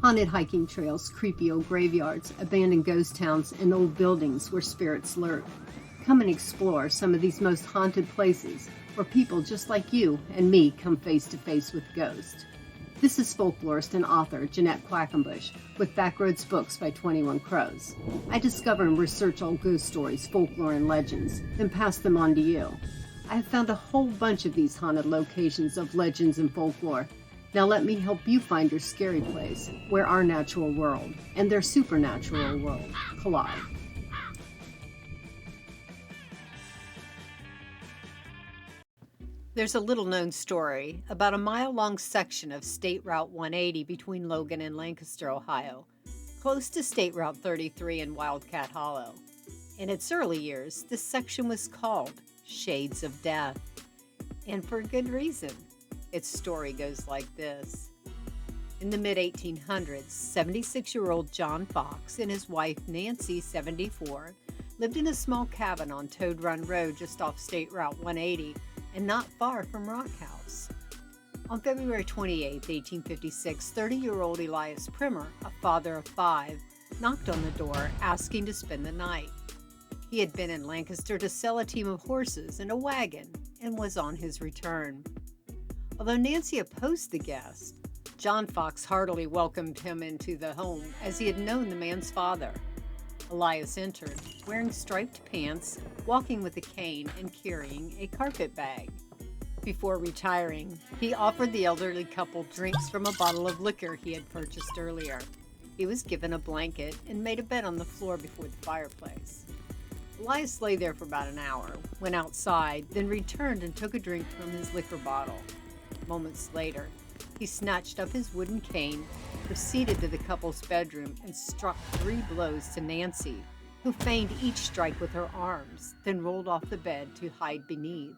Haunted hiking trails, creepy old graveyards, abandoned ghost towns, and old buildings where spirits lurk. Come and explore some of these most haunted places where people just like you and me come face to face with ghosts. This is folklorist and author Jeanette Quackenbush with Backroads Books by 21 Crows. I discover and research old ghost stories, folklore, and legends, then pass them on to you. I have found a whole bunch of these haunted locations of legends and folklore. Now let me help you find your scary place where our natural world and their supernatural world collide. There's a little-known story about a mile-long section of State Route 180 between Logan and Lancaster, Ohio, close to State Route 33 in Wildcat Hollow. In its early years, this section was called Shades of Death, and for good reason. Its story goes like this. In the mid-1800s, 76-year-old John Fox and his wife Nancy, 74, lived in a small cabin on Toad Run Road just off State Route 180 and not far from Rock House. On February 28, 1856, 30-year-old Elias Primer, a father of 5, knocked on the door asking to spend the night. He had been in Lancaster to sell a team of horses and a wagon and was on his return. Although Nancy opposed the guest, John Fox heartily welcomed him into the home as he had known the man's father. Elias entered, wearing striped pants, walking with a cane, and carrying a carpet bag. Before retiring, he offered the elderly couple drinks from a bottle of liquor he had purchased earlier. He was given a blanket and made a bed on the floor before the fireplace. Elias lay there for about an hour, went outside, then returned and took a drink from his liquor bottle. Moments later, he snatched up his wooden cane, proceeded to the couple's bedroom, and struck 3 blows to Nancy, who feigned each strike with her arms, then rolled off the bed to hide beneath.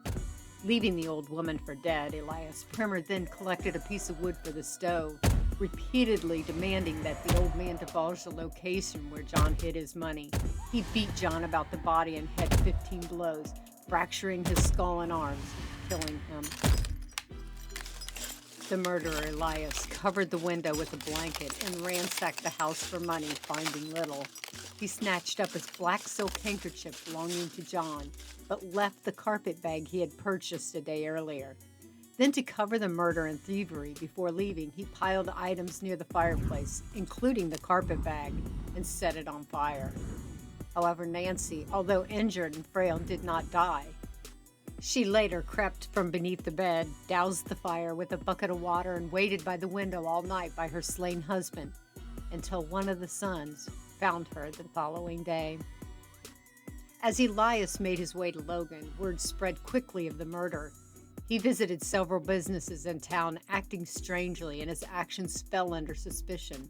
Leaving the old woman for dead, Elias Primer then collected a piece of wood for the stove, repeatedly demanding that the old man divulge the location where John hid his money. He beat John about the body and had 15 blows, fracturing his skull and arms, killing him. The murderer, Elias, covered the window with a blanket and ransacked the house for money, finding little. He snatched up his black silk handkerchief belonging to John, but left the carpet bag he had purchased a day earlier. Then, to cover the murder and thievery before leaving, he piled items near the fireplace, including the carpet bag, and set it on fire. However, Nancy, although injured and frail, did not die. She later crept from beneath the bed, doused the fire with a bucket of water, and waited by the window all night by her slain husband until one of the sons found her the following day. As Elias made his way to Logan, word spread quickly of the murder. He visited several businesses in town, acting strangely, and his actions fell under suspicion.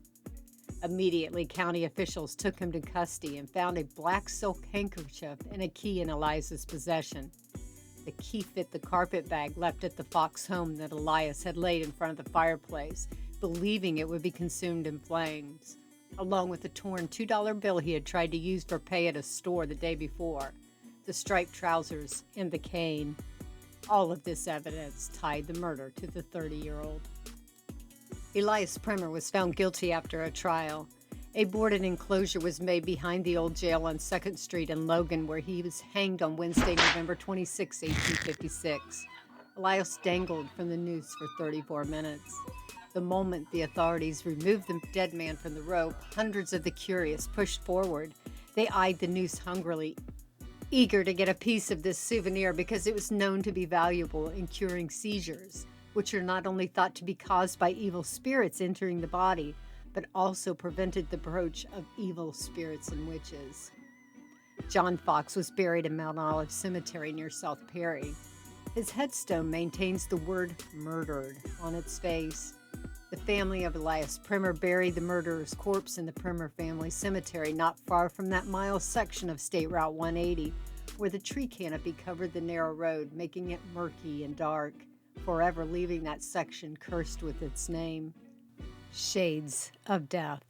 Immediately, county officials took him to custody and found a black silk handkerchief and a key in Elias's possession. The key fit the carpet bag left at the Fox home that Elias had laid in front of the fireplace, believing it would be consumed in flames, along with the torn $2 bill he had tried to use for pay at a store the day before, the striped trousers, and the cane. All of this evidence tied the murder to the 30-year-old. Elias Primer was found guilty after a trial. A boarded enclosure was made behind the old jail on 2nd Street in Logan, where he was hanged on Wednesday, November 26, 1856. Elias dangled from the noose for 34 minutes. The moment the authorities removed the dead man from the rope, hundreds of the curious pushed forward. They eyed the noose hungrily, eager to get a piece of this souvenir because it was known to be valuable in curing seizures, which are not only thought to be caused by evil spirits entering the body, but also prevented the approach of evil spirits and witches. John Fox was buried in Mount Olive Cemetery near South Perry. His headstone maintains the word "murdered" on its face. The family of Elias Primer buried the murderer's corpse in the Primer family cemetery not far from that mile section of State Route 180, where the tree canopy covered the narrow road, making it murky and dark, forever leaving that section cursed with its name. Shades of Death.